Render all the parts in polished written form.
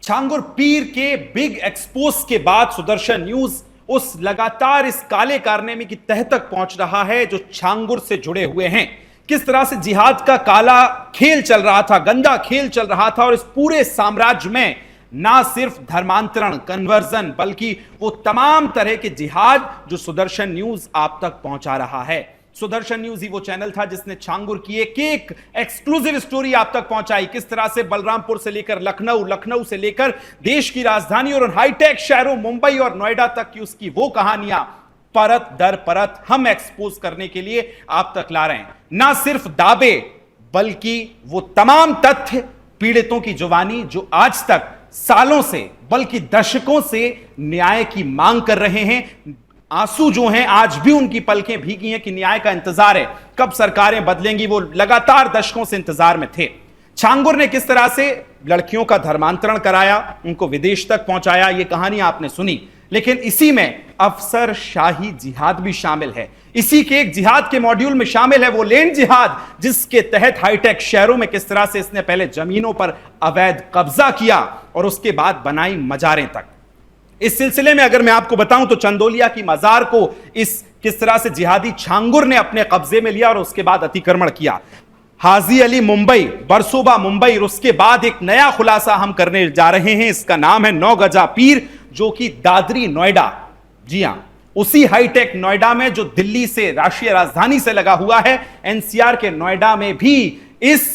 छांगुर पीर के big expose के बाद सुदर्शन न्यूज उस लगातार इस काले कारनामे की तह तक पहुंच रहा है जो छांगुर से जुड़े हुए हैं। किस तरह से जिहाद का काला खेल चल रहा था, गंदा खेल चल रहा था और इस पूरे साम्राज्य में ना सिर्फ धर्मांतरण, कन्वर्जन, बल्कि वो तमाम तरह के जिहाद जो सुदर्शन न्यूज आप तक पहुंचा रहा है। सुदर्शन न्यूज ही वो चैनल था जिसने छांगुर की एक एक्सक्लूसिव स्टोरी आप तक पहुंचाई। किस तरह से बलरामपुर से लेकर लखनऊ, लखनऊ से लेकर देश की राजधानी और हाईटेक शहरों मुंबई और नोएडा तक की उसकी वो कहानियां परत दर परत हम एक्सपोज करने के लिए आप तक ला रहे हैं। ना सिर्फ दावे बल्कि वो तमाम तथ्य पीड़ितों की जुबानी जो आज तक सालों से बल्कि दशकों से न्याय की मांग कर रहे हैं। आंसू जो हैं आज भी उनकी पलकें भीगी हैं कि न्याय का इंतजार है, कब सरकारें बदलेंगी। वो लगातार दशकों से इंतजार में थे। छांगुर ने किस तरह से लड़कियों का धर्मांतरण कराया, उनको विदेश तक पहुंचाया, ये कहानी आपने सुनी। लेकिन इसी में अफसर शाही जिहाद भी शामिल है। इसी के एक जिहाद के मॉड्यूल में शामिल है वो लैंड जिहाद, जिसके तहत हाईटेक शहरों में किस तरह से इसने पहले जमीनों पर अवैध कब्जा किया और उसके बाद बनाई मजारें तक। इस सिलसिले में अगर मैं आपको बताऊं तो चंदोलिया की मजार को किस तरह से जिहादी छांगुर ने अपने कब्जे में लिया और उसके बाद अतिक्रमण किया। हाजी अली मुंबई, बरसोबा मुंबई, और उसके बाद एक नया खुलासा हम करने जा रहे हैं। इसका नाम है 9 गजा पीर, जो कि दादरी नोएडा, जी हां, उसी हाईटेक नोएडा में जो दिल्ली से राष्ट्रीय राजधानी से लगा हुआ है, एनसीआर के नोएडा में भी इस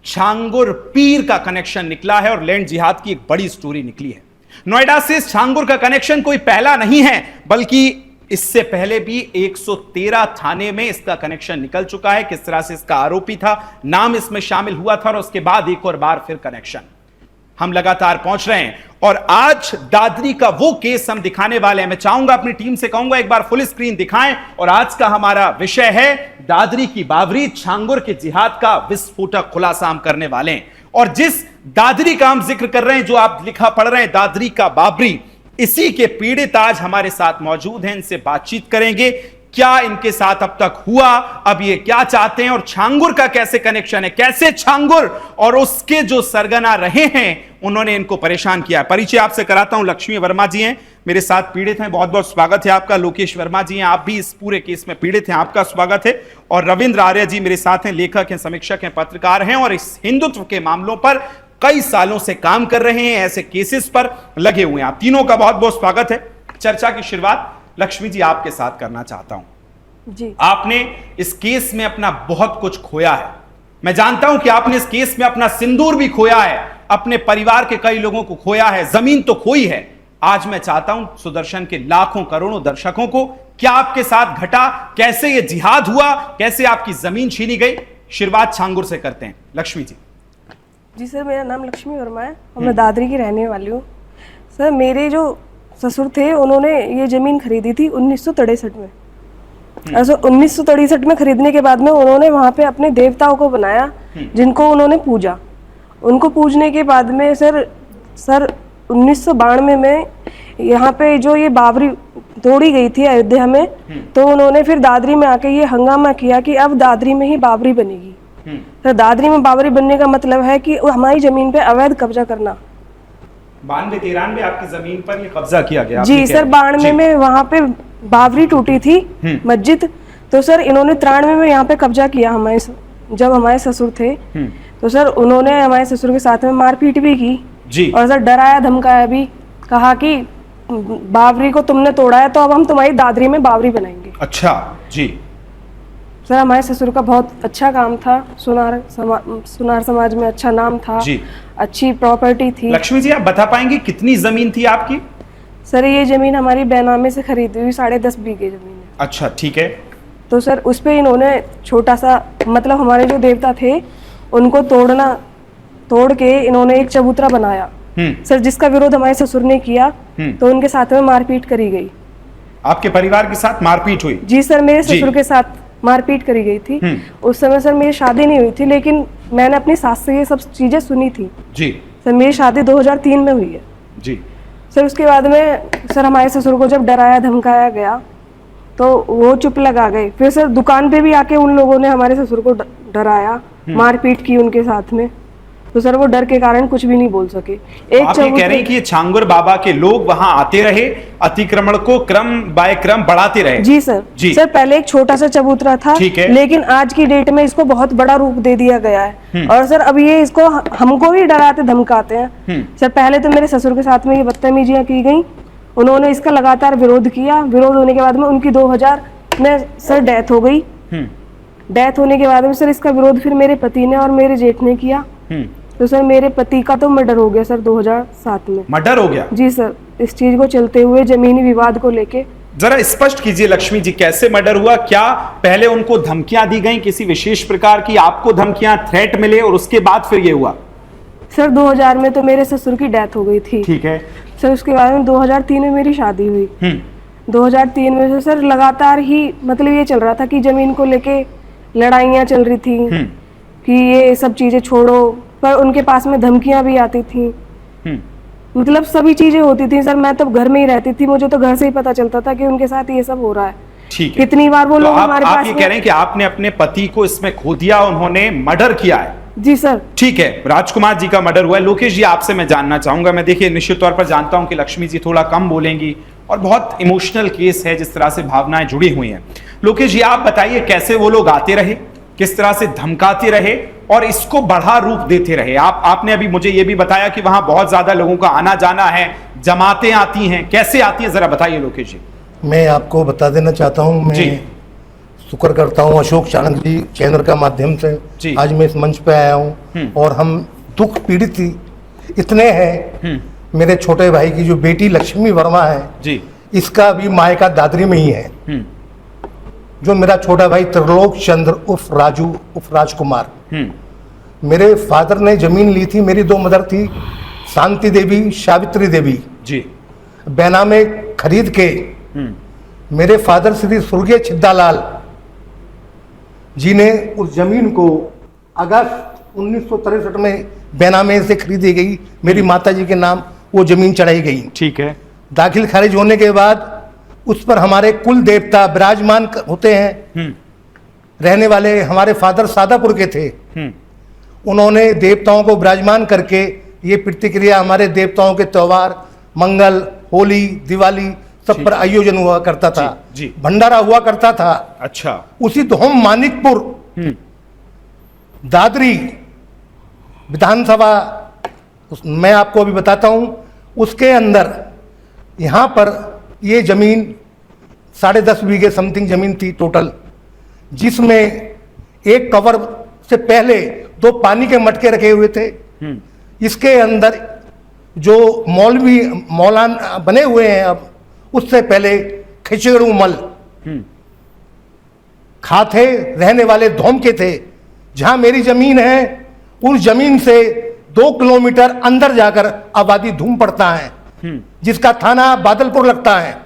छांगुर पीर का कनेक्शन निकला है और लैंड जिहाद की एक बड़ी स्टोरी निकली है। नोएडा से इस छांगुर का कनेक्शन कोई पहला नहीं है, बल्कि इससे पहले भी 113 थाने में इसका कनेक्शन निकल चुका है। किस तरह से इसका आरोपी था, नाम इसमें शामिल हुआ था और उसके बाद एक और बार फिर कनेक्शन। हम लगातार पहुंच रहे हैं और आज दादरी का वो केस हम दिखाने वाले हैं। मैं चाहूंगा अपनी टीम से कहूंगा एक बार फुल स्क्रीन दिखाएं। और आज का हमारा विषय है दादरी की बाबरी, छांगुर के जिहाद का विस्फोटक खुलासा हम करने वाले हैं। और जिस दादरी का हम जिक्र कर रहे हैं, जो आप लिखा पढ़ रहे हैं, दादरी का बाबरी, इसी के पीड़ित आज हमारे साथ मौजूद हैं। इनसे बातचीत करेंगे, क्या इनके साथ अब तक हुआ, अब ये क्या चाहते हैं और छांगुर का कैसे कनेक्शन है, कैसे छांगुर और उसके जो सरगना रहे हैं उन्होंने इनको परेशान किया। परिचय आपसे कराता हूं, लक्ष्मी वर्मा जी हैं मेरे साथ, पीड़ित हैं, बहुत बहुत स्वागत है आपका। लोकेश वर्मा जी हैं, आप भी इस पूरे केस में पीड़ित हैं, आपका स्वागत है। और रविंद्र आर्य जी मेरे साथ हैं, लेखक हैं, समीक्षक हैं, पत्रकार हैं और इस हिंदुत्व के मामलों पर कई सालों से काम कर रहे हैं, ऐसे केसेस पर लगे हुए हैं। आप तीनों का बहुत बहुत स्वागत है। चर्चा की शुरुआत लक्ष्मी जी आपके साथ करना चाहता हूं। जी, आपने इस केस में अपना बहुत कुछ खोया है। मैं जानता हूं कि आपने इस केस में अपना सिंदूर भी खोया है, अपने परिवार के कई लोगों को खोया है, जमीन तो खोई है। आज मैं चाहता हूं सुदर्शन के लाखों करोड़ों दर्शकों को, क्या आपके साथ घटा, कैसे यह जिहाद हुआ, कैसे आपकी जमीन छीनी गई। शुरुआत छांगुर से करते हैं, लक्ष्मी जी। जी सर, मेरा नाम लक्ष्मी वर्मा है और मैं दादरी की रहने वाली हूँ। सर, मेरे जो ससुर थे उन्होंने ये ज़मीन खरीदी थी 1963 में। ऐसा 1963 में खरीदने के बाद में उन्होंने वहाँ पे अपने देवताओं को बनाया, जिनको उन्होंने पूजा। उनको पूजने के बाद में सर 1992 में यहाँ पे जो ये बाबरी तोड़ी गई थी अयोध्या में, तो उन्होंने फिर दादरी में आके ये हंगामा किया कि अब दादरी में ही बाबरी बनेगी। तो दादरी में बाबरी बनने का मतलब है कि हमारी जमीन पे अवैध कब्जा करना। 92-93 आपकी जमीन पर ये कब्जा किया गया। जी सर, 92 में वहाँ पे बाबरी टूटी थी मस्जिद, तो सर इन्होंने 93 में यहाँ पे कब्जा किया जब हमारे ससुर थे। तो सर उन्होंने हमारे ससुर के साथ में मारपीट भी की जी। और सर डराया धमकाया भी, कहा कि बाबरी को तुमने तोड़ा है तो अब हम तुम्हारी दादरी में बाबरी बनाएंगे। अच्छा जी। सर हमारे ससुर का बहुत अच्छा काम था, सुनार समाज में अच्छा नाम था जी। अच्छी प्रॉपर्टी थी। लक्ष्मी जी, आप बता पाएंगे कितनी जमीन थी आपकी? सर ये जमीन हमारी बेनामे से खरीदी हुई 10.5 बीघे जमीन है। अच्छा, ठीक है। तो सर उस पे इन्होंने छोटा सा, मतलब हमारे जो देवता थे उनको तोड़ के इन्होंने एक चबूतरा बनाया सर, जिसका विरोध हमारे ससुर ने किया, तो उनके साथ में मारपीट करी गई। आपके परिवार के साथ मारपीट हुई? जी सर, मेरे ससुर के साथ मारपीट करी गई थी। उस समय सर मेरी शादी नहीं हुई थी, लेकिन मैंने अपनी सास से ये सब चीजें सुनी थी जी। सर मेरी शादी 2003 में हुई है जी। सर उसके बाद में सर हमारे ससुर को जब डराया धमकाया गया तो वो चुप लगा गए। फिर सर दुकान पे भी आके उन लोगों ने हमारे ससुर को डराया, मारपीट की उनके साथ में। तो सर वो डर के कारण कुछ भी नहीं बोल सके। आप ये कह रहे हैं कि ये छांगुर बाबा के लोग वहां आते रहे, अतिक्रमण को क्रम बाय क्रम बढ़ाते रहे। जी सर। जी सर पहले एक छोटा सा चबूतरा था, ठीक है। लेकिन आज की डेट में इसको बहुत बड़ा रूप दे दिया गया है। और सर अब ये इसको हमको भी डराते धमकाते हैं। सर पहले तो मेरे ससुर के साथ में ये बदतमीजियां की गई, उन्होंने इसका लगातार विरोध किया। विरोध होने के बाद में उनकी 2000 में सर डेथ हो गई। डेथ होने के बाद में सर इसका विरोध फिर मेरे पति ने और मेरे जेठ ने किया। तो सर मेरे पति का तो मर्डर हो गया सर 2007 में। मर्डर हो गया? जी सर, इस चीज को चलते हुए जमीनी विवाद को लेके। जरा स्पष्ट कीजिए लक्ष्मी जी, कैसे मर्डर हुआ? क्या पहले उनको धमकियां दी गई किसी विशेष प्रकार की, आपको धमकियां, थ्रेट मिले और उसके बाद फिर ये हुआ? सर 2000 में तो मेरे ससुर की डेथ हो गई थी। ठीक है सर उसके बाद में 2003 में मेरी शादी हुई। 2003 में से सर लगातार ही मतलब ये चल रहा था कि जमीन को लेके लड़ाइयाँ चल रही थी कि ये सब चीजें छोड़ो, पर उनके पास में धमकियां भी आती थी। मतलब सभी चीजें होती थी सर। मैं तो घर में ही रहती थी, मुझे तो घर से ही पता चलता था कि उनके साथ ये सब हो रहा है। ठीक है। कितनी बार वो लोग हमारे पास आप ये कह रहे हैं कि आपने अपने पति को इसमें खो दिया, उन्होंने मर्डर किया है? जी सर। ठीक है, राजकुमार जी का मर्डर हुआ है। लोकेश जी आपसे मैं जानना चाहूंगा, मैं देखिए निश्चित तौर पर जानता हूं कि लक्ष्मी जी थोड़ा कम बोलेंगी और बहुत इमोशनल केस है, जिस तरह से भावनाएं जुड़ी हुई हैं। लोकेश जी आप बताइए, कैसे वो लोग आते रहे, किस तरह से धमकाते रहे और इसको बढ़ा रूप देते रहे? आपने अभी मुझे ये भी बताया कि वहां बहुत ज्यादा लोगों का आना जाना है, जमातें आती हैं, कैसे आती हैं, जरा बताइए लोकेश जी। मैं आपको बता देना चाहता हूं, मैं शुक्र करता हूं अशोक चाणक्य जी चैनल का माध्यम से आज मैं इस मंच पे आया हूं। और हम दुख पीड़ित इतने हैं, मेरे छोटे भाई की जो बेटी लक्ष्मी वर्मा है जी, इसका भी मायका दादरी में ही है। जो मेरा छोटा भाई त्रिलोक चंद्र उर्फ राजू उर्फ राजकुमार, मेरे फादर ने जमीन ली थी, मेरी दो मदर थी शांति देवी सावित्री देवी जी, बैनामे खरीद के मेरे फादर श्री स्वर्गीय छिद्दालाल जी ने उस जमीन को अगस्त 1963 में बैनामे से खरीदी गई, मेरी माताजी के नाम वो जमीन चढ़ाई गई। ठीक है। दाखिल खारिज होने के बाद उस पर हमारे कुल देवता विराजमान होते हैं। रहने वाले हमारे फादर सादापुर के थे। उन्होंने देवताओं को विराजमान करके ये प्रतिक्रिया हमारे देवताओं के त्योहार, मंगल, होली, दिवाली सब पर आयोजन हुआ करता था। जी। भंडारा हुआ करता था। अच्छा। उसी धोम मानिकपुर दादरी विधानसभा, मैं आपको अभी बताता हूं, उसके अंदर यहाँ पर ये जमीन 10.5 बीघे समथिंग जमीन थी टोटल, जिसमें एक कवर से पहले 2 पानी के मटके रखे हुए थे। इसके अंदर जो मौलाना बने हुए हैं अब, उससे पहले खिचड़ू मल खाते रहने वाले धोम के थे। जहां मेरी जमीन है उस जमीन से 2 किलोमीटर अंदर जाकर आबादी धूम पड़ता है, जिसका थाना बादलपुर लगता है।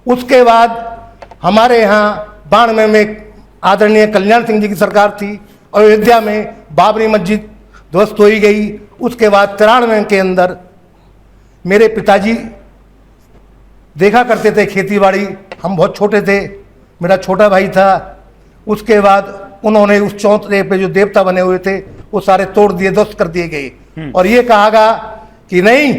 उसके बाद हमारे यहाँ बाणमे में आदरणीय कल्याण सिंह जी की सरकार थी, अयोध्या में बाबरी मस्जिद ध्वस्त हो गई। उसके बाद 93 के अंदर मेरे पिताजी देखा करते थे खेतीबाड़ी, हम बहुत छोटे थे, मेरा छोटा भाई था। उसके बाद उन्होंने उस चौतरे पे जो देवता बने हुए थे वो सारे तोड़ दिए, ध्वस्त कर दिए गए और ये कहा गया कि नहीं,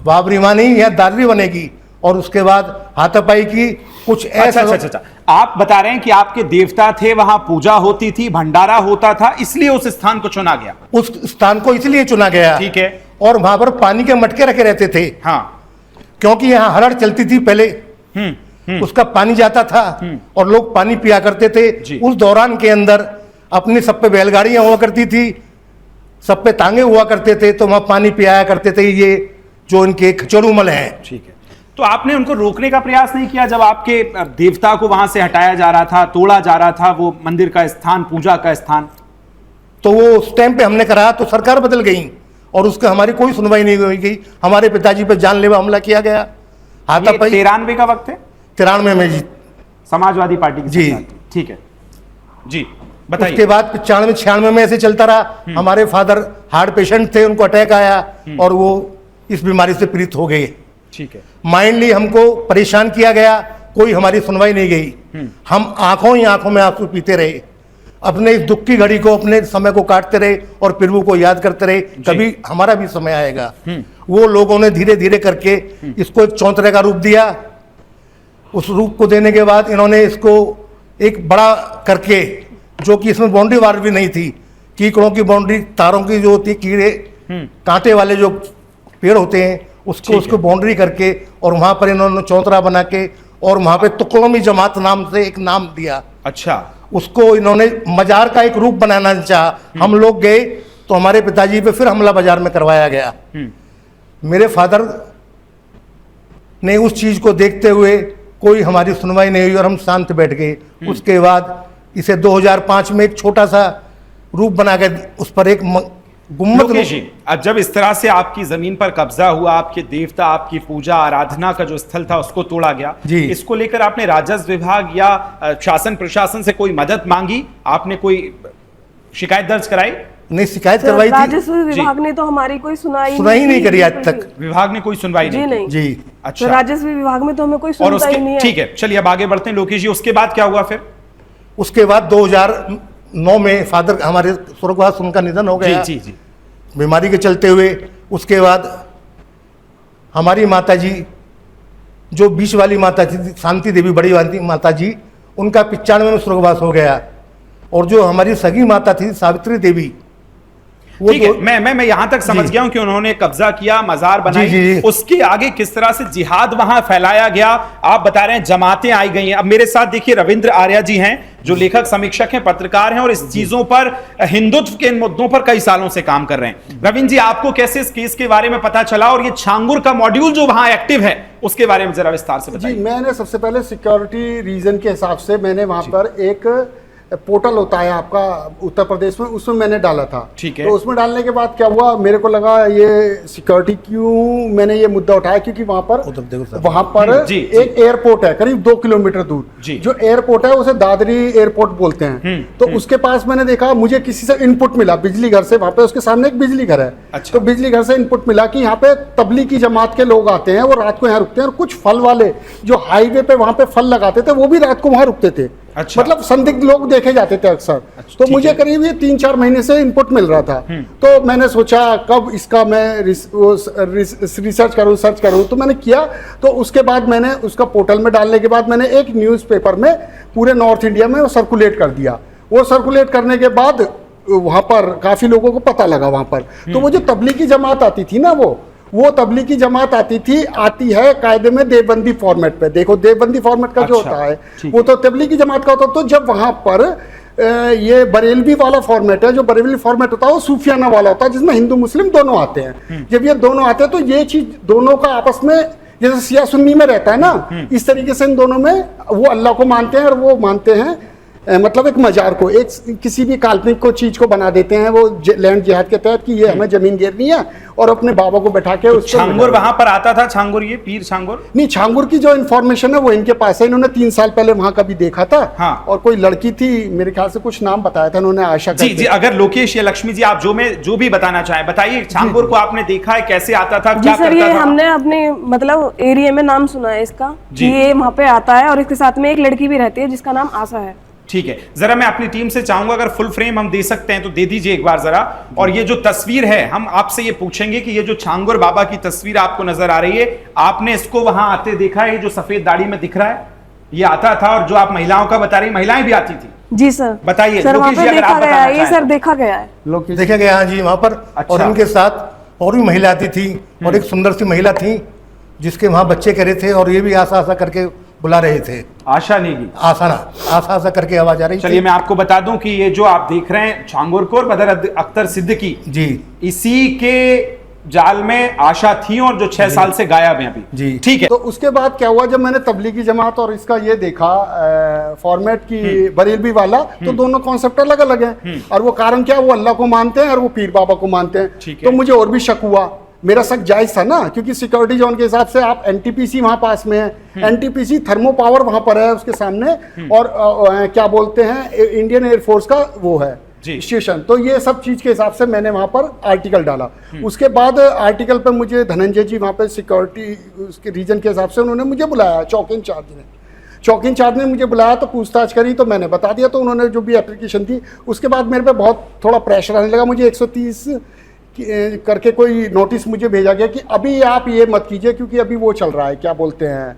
बाबरी मां नहीं, यह दादरी बनेगी। और उसके बाद हाथापाई की कुछ ऐसा। अच्छा। आप बता रहे हैं कि आपके देवता थे, वहां पूजा होती थी, भंडारा होता था, इसलिए उस स्थान को चुना गया। उस स्थान को इसलिए चुना गया, ठीक है। और वहां पर पानी के मटके रखे रहते थे। हाँ, क्योंकि यहाँ हड़ड़ चलती थी पहले, उसका पानी जाता था और लोग पानी पिया करते थे। उस दौरान के अंदर अपने सब पे बैलगाड़ियां हुआ करती थी, सब पे तांगे हुआ करते थे, तो वहां पानी पियाया करते थे ये जो इनके खचड़ूमल हैं। ठीक है। तो आपने उनको रोकने का प्रयास नहीं किया जब आपके देवता को वहां से हटाया जा रहा था, तोड़ा जा रहा था वो मंदिर का स्थान, पूजा का स्थान? तो वो उस टाइम पे हमने करा तो सरकार बदल गई और उसका हमारी कोई सुनवाई नहीं हुई गई। हमारे पिताजी पे जानलेवा हमला किया गया। 93 का वक्त है? 93 में जी, समाजवादी पार्टी की जी। ठीक है जी, बताइए। उसके बाद 95-96 में ऐसे चलता रहा। हमारे फादर हार्ट पेशेंट थे, उनको अटैक आया और वो इस बीमारी से पीड़ित हो गए। ठीक है। माइंडली हमको परेशान किया गया, कोई हमारी सुनवाई नहीं गई। हम आंखों ही आंखों में आंसू पीते रहे। अपने इस दुख की घड़ी को, अपने समय को काटते रहे और प्रभु को याद करते रहे, कभी हमारा भी समय आएगा। वो लोगों ने धीरे धीरे करके इसको एक चौंतरे का रूप दिया। उस रूप को देने के बाद इन्होंने इसको एक बड़ा करके, जो कि इसमें बाउंड्री वार भी नहीं थी, कीकड़ों की बाउंड्री, तारों की जो होती, कीड़े कांटे वाले जो पेड़ होते हैं उसको बाउंड्री करके, और वहां पर इन्होंने चौतरा बना के, और वहां पे तुकलमी जमात नाम से एक नाम दिया। अच्छा, उसको इन्होंने मजार का एक रूप बनाना चाहा। हम लोग गए तो हमारे पिताजी पे फिर हमला बाजार में करवाया गया। मेरे फादर ने उस चीज को देखते हुए कोई हमारी सुनवाई नहीं हुई और हम शांत बैठ गए। उसके बाद इसे 2005 में एक छोटा सा रूप बना के उस पर एक गुम्मद। लोकेश जी, अब जब इस तरह से आपकी जमीन पर कब्जा हुआ, आपके देवता, आपकी पूजा आराधना का जो स्थल था उसको तोड़ा गया, इसको लेकर आपने राजस्व विभाग या शासन प्रशासन से कोई मदद मांगी? आपने कोई शिकायत दर्ज कराई? नहीं, शिकायत करवाई थी। राजस्व विभाग ने तो हमारी कोई सुनाई नहीं करी आज तक। विभाग ने कोई सुनवाई नहीं की? जी। अच्छा, तो राजस्व विभाग में तो हमें कोई सुनवाई नहीं है। ठीक है, चलिए अब आगे बढ़ते हैं लोकेश जी। उसके बाद क्या हुआ फिर? उसके बाद 2009 में फादर हमारे स्वर्गवास, उनका निधन हो गया। जी जी। बीमारी के चलते हुए। उसके बाद हमारी माता जी, जो बीच वाली माता थी, शांति देवी, बड़ी वाली माता जी, उनका 95 में स्वर्गवास हो गया। और जो हमारी सगी माता थी सावित्री देवी, ठीक है, मैं यहां तक समझ गया हूं कि उन्होंने कब्जा किया, मजार बनाई। उसके आगे किस तरह से जिहाद वहां फैलाया गया? आप बता रहे हैं जमातें आई गई हैं। अब मेरे साथ देखिए रविंद्र आर्या जी हैं, जो लेखक, समीक्षक हैं, पत्रकार हैं और इस चीजों पर, हिंदुत्व के इन मुद्दों पर कई सालों से काम कर रहे हैं। रविंद्र जी, आपको कैसे इस केस के बारे में पता चला, और ये छांगुर का मॉड्यूल जो वहां एक्टिव है उसके बारे में जरा विस्तार से बताइए। जी, मैंने सबसे पहले सिक्योरिटी रीजन के हिसाब से मैंने वहां पर एक पोर्टल होता है आपका उत्तर प्रदेश में, उसमें मैंने डाला था। ठीक है। तो उसमें डालने के बाद क्या हुआ, मेरे को लगा ये सिक्योरिटी, क्यों मैंने ये मुद्दा उठाया, क्योंकि वहां पर एक एयरपोर्ट है करीब 2 किलोमीटर दूर। जो एयरपोर्ट है उसे दादरी एयरपोर्ट बोलते हैं। तो उसके पास मैंने देखा, मुझे किसी से इनपुट मिला बिजली घर से, वहां पे उसके सामने एक बिजली घर है। अच्छा। तो बिजली घर से इनपुट मिला कि यहाँ पे तबलीगी जमात के लोग आते हैं, वो रात को यहाँ रुकते हैं, और कुछ फल वाले जो हाईवे पे वहां पे फल लगाते थे वो भी रात को वहां रुकते थे। अच्छा। मतलब संदिग्ध लोग देखे जाते थे अक्सर। तो मुझे करीब ये 3-4 महीने से इनपुट मिल रहा था। तो मैंने सोचा कब इसका मैं रिसर्च करूं, तो मैंने किया। तो उसके बाद मैंने उसका पोर्टल में डालने के बाद मैंने एक न्यूज़पेपर में पूरे नॉर्थ इंडिया में वो सर्कुलेट कर दिया। वो सर्कुलेट करने के बाद वहां पर काफी लोगों को पता लगा वहां पर। तो वो जो तबलीगी जमात आती थी ना, वो तबलीगी जमात आती है कायदे में देवबंदी फॉर्मेट पे। देखो, देवबंदी फॉर्मेट का जो होता है वो तो तबलीगी जमात का होता है। तो जब वहां पर ये बरेलवी वाला फॉर्मेट है, जो बरेलवी फॉर्मेट होता है वो सूफियाना वाला होता है, जिसमें हिंदू मुस्लिम दोनों आते हैं। जब ये दोनों आते हैं तो ये चीज दोनों का आपस में, जैसे शिया सुन्नी में रहता है ना, इस तरीके से इन दोनों में वो अल्लाह को मानते हैं और वो मानते हैं मतलब एक मजार को, एक किसी भी काल्पनिक को चीज को बना देते हैं वो लैंड जिहाद के तहत कि ये हमें जमीन घेरनी है, और अपने बाबा को बैठा के तो छांगुर वहां पर आता था। छांगुर, ये पीर छांगुर नहीं, छांगुर की जो इन्फॉर्मेशन है वो इनके पास है। इन्होंने 3 साल पहले वहां कभी देखा था। हाँ। और कोई लड़की थी, मेरे ख्याल से कुछ नाम बताया था उन्होंने, आशा। जी, अगर लोकेश या लक्ष्मी जी आप जो भी बताना चाहें बताइए। छांगुर को आपने देखा है, कैसे आता था, क्या सर, करता ये था? हमने अपने मतलब एरिया में नाम सुना है इसका, ये वहाँ पे आता है, और इसके साथ में एक लड़की भी रहती है जिसका नाम आशा है। ठीक है, जरा मैं अपनी टीम से चाहूंगा अगर फुल फ्रेम हम दे सकते हैं तो दे दीजिए एक बार जरा। और ये जो तस्वीर है, हम आपसे ये पूछेंगे कि ये जो छांगुर बाबा की तस्वीर आपको नजर आ रही है, आपने इसको वहां आते देखा है? ये जो सफेद दाढ़ी में दिख रहा है ये आता था, और जो आप महिलाओं का बता रही, महिलाएं भी आती थी? जी सर। बताइए सर, वहाँ पे देखा गया है ये, सर देखा गया है, देखा गया है जी वहां पर। अच्छा। और उनके साथ और भी महिला आती थी, और एक सुंदर सी महिला थी जिसके वहां बच्चे करे थे, और ये भी आशा करके बुला रहे थे। आशा नेगी, आशा करके आवाज आ रही। चलिए मैं आपको बता दूं कि ये जो आप देख रहे हैं छांगुर को, बदर अख्तर सिद्दीकी जी, इसी के जाल में आशा थी, और जो 6 साल से गायब हैं अभी। जी ठीक है। तो उसके बाद क्या हुआ, जब मैंने तबलीगी जमात और इसका ये देखा फॉर्मेट की बरेलवी वाला, तो दोनों कॉन्सेप्ट अलग अलग हैं। और वो कारण क्या, वो अल्लाह को मानते हैं और वो पीर बाबा को मानते हैं। तो मुझे और भी शक हुआ, मेरा शक जायज था ना, क्योंकि सिक्योरिटी जोन के हिसाब से आप एनटीपीसी वहां पास में है, एनटीपीसी थर्मो पावर वहां पर है उसके सामने, और क्या बोलते हैं इंडियन एयरफोर्स का वो है स्टेशन। तो ये सब चीज के हिसाब से मैंने वहां पर आर्टिकल डाला। उसके बाद आर्टिकल पे मुझे धनंजय जी वहां पे सिक्योरिटी उसके रीजन के हिसाब से उन्होंने मुझे बुलाया, चौकी इंचार्ज ने। चौकी इंचार्ज ने मुझे बुलाया तो पूछताछ करी तो मैंने बता दिया, तो उन्होंने जो भी एप्लीकेशन थी उसके बाद मेरे पे बहुत थोड़ा प्रेशर आने लगा। मुझे 130 करके कोई नोटिस मुझे भेजा गया कि अभी आप ये मत कीजिए क्योंकि अभी वो चल रहा है, क्या बोलते हैं,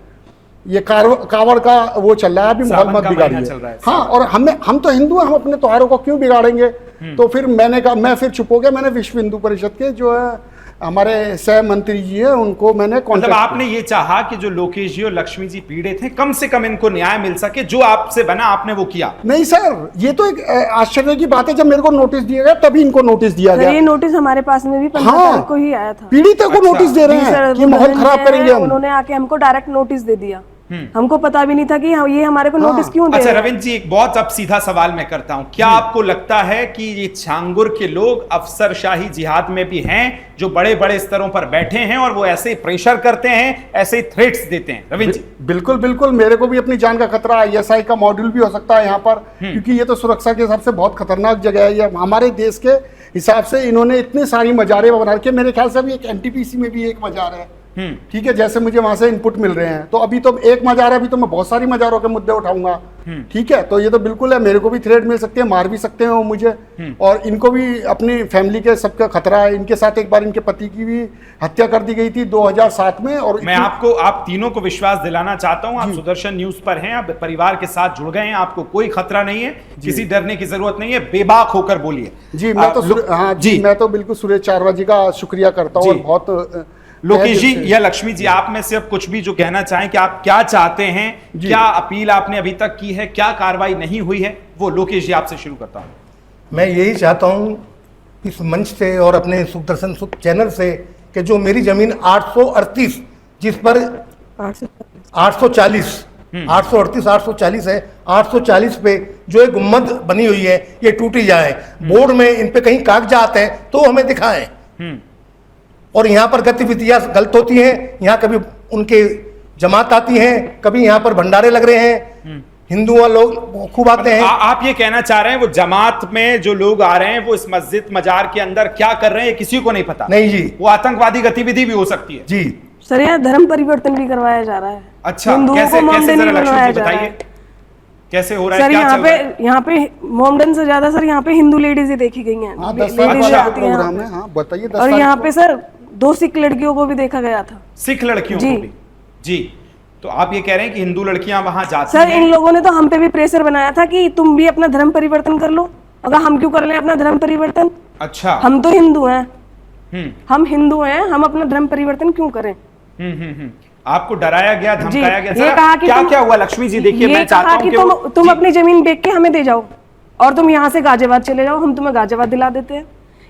ये कावड़ का वो चल रहा है, अभी माहौल मत बिगाड़िए। हाँ, और हम तो हिंदू हैं, हम अपने त्योहारों को क्यों बिगाड़ेंगे। तो फिर मैंने कहा, मैं फिर चुप हो गया। मैंने विश्व हिंदू परिषद के जो है हमारे सह मंत्री जी हैं उनको मैंने मतलब आपने ये चाहा कि जो लोकेश जी और लक्ष्मी जी पीड़ित हैं कम से कम इनको न्याय मिल सके, जो आपसे बना आपने वो किया। नहीं सर, ये तो एक आश्चर्य की बात है, जब मेरे को नोटिस दिया गया तभी इनको नोटिस दिया गया। ये नोटिस हमारे पास में भी 15 तारीख को ही आया था। पीड़ितों को नोटिस दे रहे हैं कि माहौल खराब करेंगे हम। उन्होंने आके हमको डायरेक्ट नोटिस दे दिया, हमको पता भी नहीं था कि ये हमारे को नोटिस क्यों दे अच्छा रहे हैं। रविंद्र जी, एक बहुत अब सीधा सवाल मैं करता हूं, क्या आपको लगता है कि ये छांगुर के लोग अफसरशाही जिहाद में भी हैं, जो बड़े बड़े स्तरों पर बैठे हैं और वो ऐसे ही प्रेशर करते हैं, ऐसे ही थ्रेट्स देते हैं? रविंद्र जी। बिल्कुल बिल्कुल, मेरे को भी अपनी जान का खतरा, ISI का मॉड्यूल भी हो सकता है यहाँ पर, क्योंकि ये तो सुरक्षा के हिसाब से बहुत खतरनाक जगह है। ये हमारे देश के हिसाब से इन्होंने इतनी सारी मजारे बना के, मेरे ख्याल से अभी एक NTPC में भी एक मजार है, ठीक है, जैसे मुझे वहां से इनपुट मिल रहे हैं। तो अभी तो एक मजार है, अभी तो मैं बहुत सारी मजारों के मुद्दे उठाऊंगा, ठीक है। तो ये तो बिल्कुल है, मेरे को भी थ्रेट मिल सकते हैं, मार भी सकते हैं वो मुझे, और इनको भी अपनी फैमिली के सबका खतरा है। इनके साथ एक बार इनके पति की भी हत्या कर दी गई थी 2007 में। और मैं आप तीनों को विश्वास दिलाना चाहता हूं, आप सुदर्शन न्यूज पर हैं, आप परिवार के साथ जुड़ गए हैं, आपको कोई खतरा नहीं है, किसी डरने की जरूरत नहीं है, बेबाक होकर बोलिए। जी मैं तो हाँ जी, मैं तो बिल्कुल सुरेश चारवा जी का शुक्रिया करता हूँ। और बहुत लोकेश जी या लक्ष्मी जी, आप में से अब कुछ भी जो कहना चाहें कि आप क्या चाहते हैं, क्या अपील आपने अभी तक की है, क्या कार्रवाई नहीं हुई है, वो लोकेश जी आपसे शुरू करता हूं। मैं यही चाहता हूं इस मंच से और अपने सुदर्शन चैनल से कि जो मेरी जमीन 838 जिस पर 840 840 है, 840 पे जो एक गुम्मद बनी हुई है ये टूटी जाए, बोर्ड में इन पे कहीं कागजात हैं तो हमें दिखाएं। और यहाँ पर गतिविधियां गलत होती हैं, यहाँ कभी उनके जमात आती हैं, कभी यहाँ पर भंडारे लग रहे हैं, हिंदू लोग खूब आते हैं। आप ये कहना चाह रहे हैं वो जमात में जो लोग आ रहे हैं वो इस मस्जिद मजार के अंदर क्या कर रहे हैं किसी को नहीं पता? नहीं जी, वो आतंकवादी गतिविधि भी हो सकती है जी सर। यहाँ धर्म परिवर्तन भी करवाया जा रहा है। अच्छा, हिंदुओं कैसे को मोमडन जरा नहीं बनवाया लक्ष्मी जी जा रहा है। बताइए कैसे हो रहा है, सर? क्या यहाँ पे मोमडन से ज्यादा सर यहाँ पे हिंदू लेडीज ही देखी गई हैं। हाँ, 10 साल लेडीज का आती हैं प्रोग्राम है। हाँ बताइए। और यहाँ पे सर 2 सिख लड़कियों को भी देखा गया था। सिख लड़कियों को भी? जी, तो आप ये कह रहे हैं कि हिंदू लड़कियां वहां जाती सर हैं? इन लोगों ने तो हम पे भी प्रेशर बनाया था कि तुम भी अपना धर्म परिवर्तन कर लो। अगर हम क्यों कर लें अपना धर्म परिवर्तन? अच्छा, हम तो हिंदू हैं, हम हिंदू हैं, हम अपना धर्म परिवर्तन क्यों करें? आपको डराया गया, धमकाया गया? ये कहा कि क्या हुआ लक्ष्मी जी? देखिए मैं चाहता हूं कि तुम अपनी जमीन बेच के हमें दे जाओ और तुम यहाँ से गाजियाबाद चले जाओ, हम तुम्हें गाजियाबाद दिला देते हैं,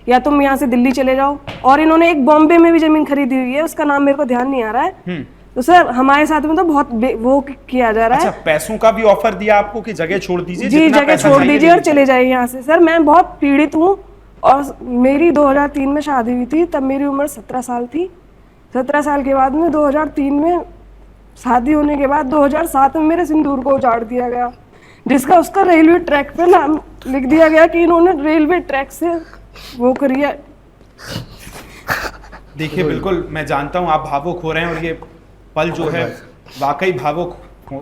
या तुम यहाँ से दिल्ली चले जाओ। और इन्होंने एक बॉम्बे में भी जमीन खरीदी हुई है, उसका नाम मेरे को ध्यान नहीं आ रहा है। तो सर हमारे साथ में तो बहुत वो किया जा रहा है। अच्छा, पैसों का भी ऑफर दिया आपको कि जगह छोड़ दीजिए? जी, जगह छोड़ दीजिए और चले जाइए यहाँ से। सर मैं बहुत पीड़ित हूँ और मेरी 2003 में शादी हुई थी, तब मेरी उम्र 17 साल थी। 17 साल के बाद में 2003 में शादी होने के बाद 2007 में मेरे सिंदूर को उजाड़ दिया गया, जिसका उसका रेलवे ट्रैक पे नाम लिख दिया गया कि इन्होंने रेलवे ट्रैक से वो करी है। देखिए बिल्कुल मैं जानता हूं आप भावुक हो रहे हैं और ये पल जो है वाकई भावुक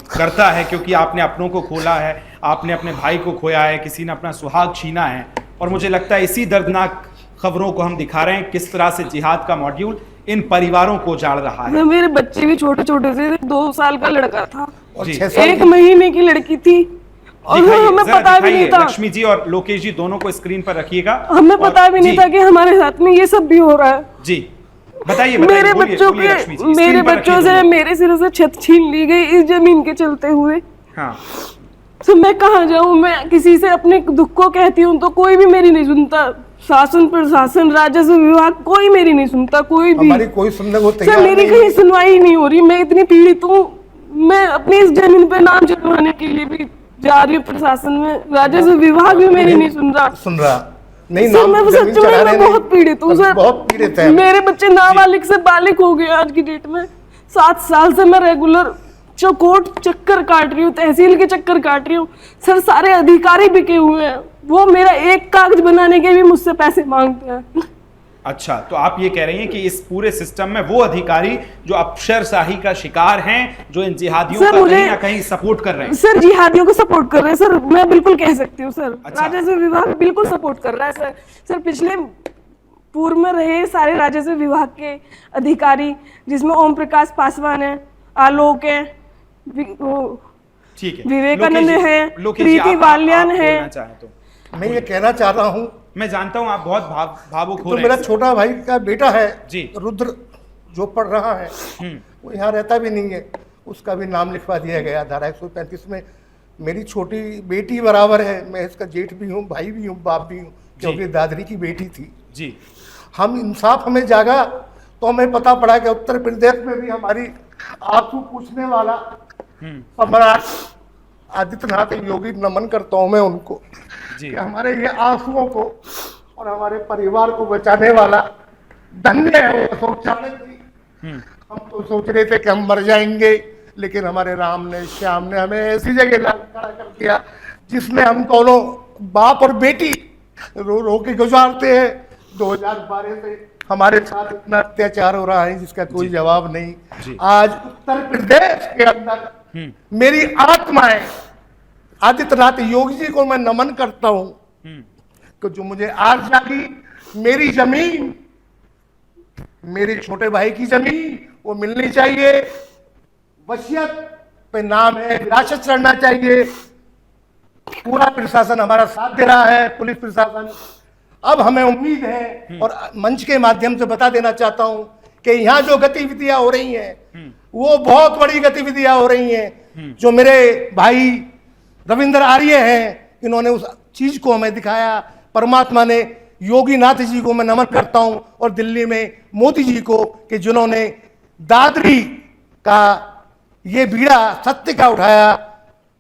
करता है, क्योंकि आपने अपनों को खोला है, आपने अपने भाई को खोया है, किसी ने अपना सुहाग छीना है। और मुझे लगता है इसी दर्दनाक खबरों को हम दिखा रहे हैं किस तरह से जिहाद का मॉड्यूल इन परिवारों को उजाड़ रहा है। मेरे बच्चे भी छोटे छोटे थे, 2 साल का लड़का था और जी। 6 साल 1 महीने की लड़की थी, और हमें पता भी नहीं था। लक्ष्मी जी और लोकेश जी दोनों को स्क्रीन पर रखिएगा। हमें पता भी नहीं था कि हमारे साथ में ये सब भी हो रहा है। जी बताइए। मेरे बच्चों से मेरे सिर से छत छीन ली गई इस जमीन के चलते हुए। हाँ। तो मैं कहाँ जाऊँ? मैं किसी से अपने दुख को कहती हूँ तो कोई भी मेरी नहीं सुनता। शासन प्रशासन राजस्व विभाग कोई मेरी नहीं सुनता, कोई भी। हमारी कोई सुनने को तैयार सर मेरी नहीं। कहीं सुनवाई नहीं हो रही। मैं इतनी पीड़ित हूँ, मैं अपनी इस जमीन पे नाम चढ़वाने के लिए भी जा रही हूँ प्रशासन में, राजस्व विभाग भी मेरी नहीं सुन रहा नहीं। सर मैं सच में मैं बहुत पीड़ित हूँ सर, बहुत पीड़ित है। मेरे बच्चे नाबालिग से बालिग हो गए आज की डेट में। 7 साल से मैं रेगुलर कोर्ट चक्कर काट रही हूँ, तहसील के चक्कर काट रही हूँ। सर सारे अधिकारी बिके हुए हैं, वो मेरा एक कागज बनाने के भी मुझसे पैसे मांगते हैं। अच्छा, तो आप ये कह रही हैं कि इस पूरे सिस्टम में वो अधिकारी जो अफसरशाही का शिकार हैं, जो इन जिहादियों सर, का मुझे- कहीं ना कहीं सपोर्ट कर रहे हैं। सर जिहादियों को सपोर्ट कर रहे हैं सर, मैं बिल्कुल कह सकती हूँ सर। अच्छा। राजस्व विभाग बिल्कुल सपोर्ट कर रहा है सर। सर पिछले पूर्व में रहे सारे राजस्व विभाग के अधिकारी, जिसमें ओम प्रकाश पासवान है, आलोक है, ठीक है, विवेकानंद लोकेश जी- है, लोकेश जी, प्रीति आप बालियान है। बोलना चाहें तो। मैं ये कहना चाह रहा हूँ, मैं जानता हूं आप बहुत भावुक हो तो रहे मेरा हैं। छोटा भाई का बेटा है जी। रुद्र, जो पढ़ रहा है, वो यहाँ रहता भी नहीं है, उसका भी नाम लिखवा दिया गया धारा 135 में। मेरी छोटी बेटी बराबर है, मैं इसका जेठ भी हूँ, भाई भी हूँ, बाप भी हूँ, क्योंकि दादरी की बेटी थी। जी, हम इंसाफ हमें जागा तो हमें पता पड़ा कि उत्तर प्रदेश में भी हमारी आंसू पूछने वाला सम्राट आदित्यनाथ योगी, नमन करता हूं मैं उनको, जी। कि हमारे ये आंसुओं को और हमारे परिवार को बचाने वाला धन्य है वो अशोक चाणक्य जी। हम तो सोच रहे थे कि हम मर जाएंगे, लेकिन हमारे राम ने, श्याम ने हमें ऐसी जगह खड़ा कर दिया जिसमें हम दोनों बाप और बेटी रो रो के गुजारते हैं। 2012 से हमारे साथ इतना अत्याचार हो रहा है जिसका कोई जवाब नहीं। आज उत्तर प्रदेश के अंदर मेरी आत्माएं आदित्यनाथ योगी जी को मैं नमन करता हूं कि जो मुझे आज जागी, मेरी जमीन, मेरे छोटे भाई की जमीन वो मिलनी चाहिए, वसीयत पे नाम है, विरासत चढ़ना चाहिए। पूरा प्रशासन हमारा साथ दे रहा है, पुलिस प्रशासन। अब हमें उम्मीद है, और मंच के माध्यम से बता देना चाहता हूं कि यहाँ जो गतिविधियां हो रही हैं वो बहुत बड़ी गतिविधियां हो रही हैं। जो मेरे भाई रविंद्र आर्य हैं, इन्होंने उस चीज को हमें दिखाया, परमात्मा ने, योगी नाथ जी को मैं नमन करता हूं, और दिल्ली में मोदी जी को, कि जिन्होंने दादरी का ये बीड़ा सत्य का उठाया।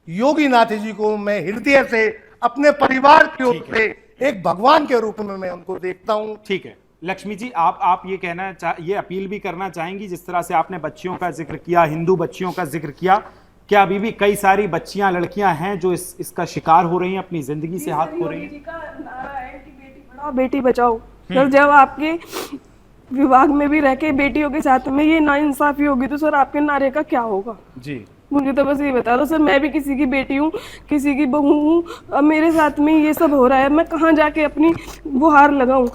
योगी नाथ जी को मैं हृदय से अपने परिवार की ओर से एक भगवान के रूप में मैं उनको देखता हूं। ठीक है लक्ष्मी जी, आप ये अपील भी करना चाहेंगी, जिस तरह से आपने बच्चियों का जिक्र किया, हिंदू बच्चियों का जिक्र किया, क्या अभी भी कई सारी बच्चियां, लड़कियां हैं जो इसका शिकार हो रही हैं, अपनी जिंदगी से हाथ खो रही हैं? योगी जी का नारा है कि बेटी पढ़ाओ बेटी बचाओ। सर जब आपके विभाग में भी रह के बेटियों के साथ में ये नाइंसाफी होगी तो सर आपके नारे का क्या होगा? जी, मुझे तो बस ये बता दो सर, मैं भी किसी की बेटी हूँ, किसी की बहू हूँ, अब मेरे साथ में ये सब हो रहा है, मैं कहाँ जाके अपनी गुहार लगाऊं?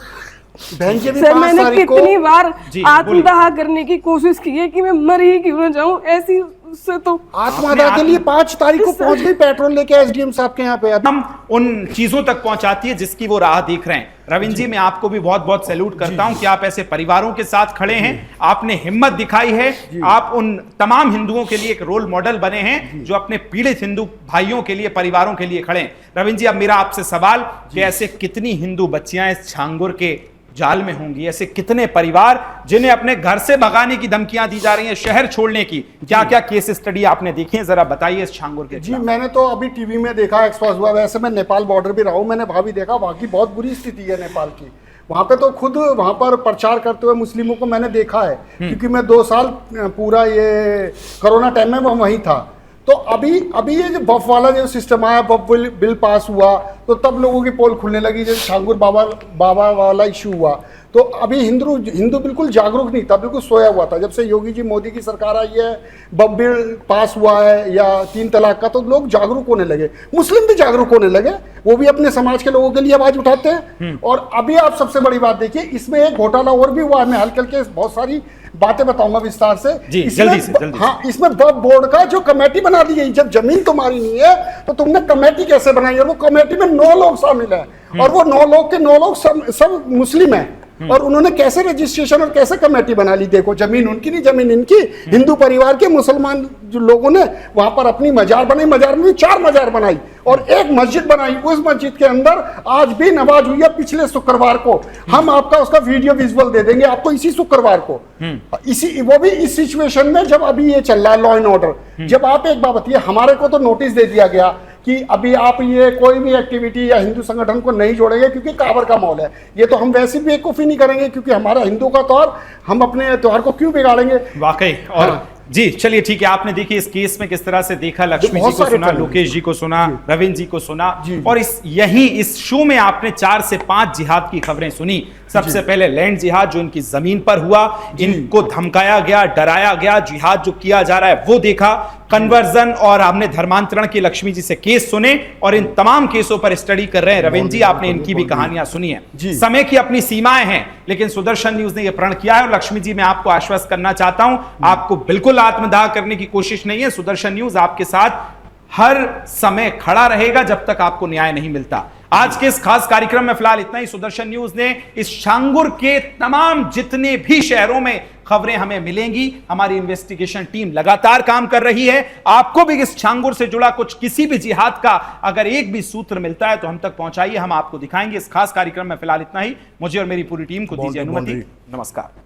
बहन जी, सर मैंने कितनी बार जी, आत्मदाह करने की कोशिश की है कि मैं मर ही क्यों ना जाऊं, ऐसी से तो आत्मदाह के लिए 5 तारीख को पहुंच गई पेट्रोल लेके एसडीएम साहब के यहाँ पे। हम उन चीजों तक पहुंचाती है जिसकी वो राह देख रहे हैं। रविंद्र जी, मैं आपको भी बहुत बहुत सैल्यूट करता हूं कि आप ऐसे परिवारों के साथ खड़े हैं, आपने हिम्मत दिखाई है, आप उन तमाम हिंदुओं के लिए एक रोल मॉडल बने हैं जो अपने पीड़ित हिंदू भाइयों के लिए, परिवारों के लिए खड़े हैं। रविंद्र जी, अब मेरा आपसे सवाल कि ऐसे कितनी हिंदू बच्चियां इस छांगुर के जाल में होंगी, ऐसे कितने परिवार जिन्हें अपने घर से भगाने की धमकियां दी जा रही हैं, शहर छोड़ने की, क्या क्या केस स्टडी आपने देखी है, जरा बताइए इस छांगुर के जी खिलाफ। मैंने तो अभी टीवी में देखा, एक्सपोज हुआ, वैसे मैं नेपाल बॉर्डर भी रहा हूँ, मैंने वहाँ भी देखा, वहाँ की बहुत बुरी स्थिति है नेपाल की। वहाँ पे तो खुद वहाँ पर प्रचार करते हुए मुस्लिमों को मैंने देखा है, क्योंकि मैं 2 साल पूरा ये कोरोना टाइम में वहीं था। तो अभी ये जो बफ वाला जो सिस्टम आया, बफ बिल पास हुआ, तो तब लोगों की पोल खुलने लगी, जैसे छांगुर बाबा वाला इशू हुआ, तो अभी हिंदू बिल्कुल जागरूक नहीं था, बिल्कुल सोया हुआ था। जब से योगी जी, मोदी की सरकार आई है, बफ बिल पास हुआ है या 3 तलाक का, तो लोग जागरूक होने लगे, मुस्लिम भी जागरूक होने लगे, वो भी अपने समाज के लोगों के लिए आवाज उठाते हैं। और अभी आप सबसे बड़ी बात देखिए, इसमें एक घोटाला और भी हुआ है, मैं हल्के हल्के बहुत सारी बातें बताऊंगा विस्तार से। जी, इसमें जल्दी से। हाँ, इसमें वक्फ बोर्ड का जो कमेटी बना दी गई, जब जमीन तुम्हारी नहीं है तो तुमने कमेटी कैसे बनाई? और वो कमेटी में 9 लोग शामिल है, और वो 9 लोग के 9 लोग सब मुस्लिम हैं, और उन्होंने कैसे रजिस्ट्रेशन और कैसे कमेटी बना ली? देखो, जमीन उनकी नहीं, जमीन इनकी। हिंदू परिवार के मुसलमान जो लोगों ने वहां पर अपनी मजार बनाई, मजार में 4 मजार बनाई और एक मस्जिद बनाई। उस मस्जिद के अंदर आज भी नमाज हुई है, पिछले शुक्रवार को। हम आपका उसका वीडियो विजुअल दे देंगे आपको, इसी शुक्रवार को, वो भी इस सिचुएशन में जब अभी ये चल रहा है लॉ एंड ऑर्डर। जब आप एक बात बताइए, हमारे को तो नोटिस दे दिया गया कि अभी आप ये कोई भी एक्टिविटी या हिंदू संगठन को नहीं जोड़ेंगे, क्योंकि काबर का माहौल है। ये तो हम वैसे भी बेवकूफ़ी नहीं करेंगे, क्योंकि हमारा हिंदू का त्योहार, हम अपने त्योहार को क्यों बिगाड़ेंगे? वाकई। और हाँ। जी चलिए ठीक है, आपने देखिए इस केस में किस तरह से देखा, लक्ष्मी जी बहुत को सारे सुना, पहलू। लोकेश जी को सुना, रविंद्र जी को सुना, जी। और इस शो में आपने 4 से 5 जिहाद की खबरें सुनी। सबसे पहले लैंड जिहाद जो इनकी जमीन पर हुआ, इनको धमकाया गया, डराया गया, जिहाद जो किया जा रहा है वो देखा, कन्वर्जन और आपने धर्मांतरण के लक्ष्मी जी से केस सुने और इन तमाम केसों पर स्टडी कर रहे हैं रविंद्र जी, आपने इनकी भी कहानियां सुनी है। समय की अपनी सीमाएं हैं, लेकिन सुदर्शन न्यूज ने यह प्रण किया है और लक्ष्मी जी मैं आपको आश्वस्त करना चाहता हूं, आपको बिल्कुल आत्मदाह करने की कोशिश नहीं है। सुदर्शन न्यूज आपके साथ हर समय खड़ा रहेगा जब तक आपको न्याय नहीं मिलता। आज के इस खास कार्यक्रम में फिलहाल इतना ही। सुदर्शन न्यूज ने इस छांगुर के तमाम जितने भी शहरों में खबरें हमें मिलेंगी, हमारी इन्वेस्टिगेशन टीम लगातार काम कर रही है। आपको भी इस छांगुर से जुड़ा कुछ किसी भी जिहाद का अगर एक भी सूत्र मिलता है तो हम तक पहुंचाइए, हम आपको दिखाएंगे। इस खास कार्यक्रम में फिलहाल इतना ही। मुझे और मेरी पूरी टीम को दीजिए अनुमति। नमस्कार।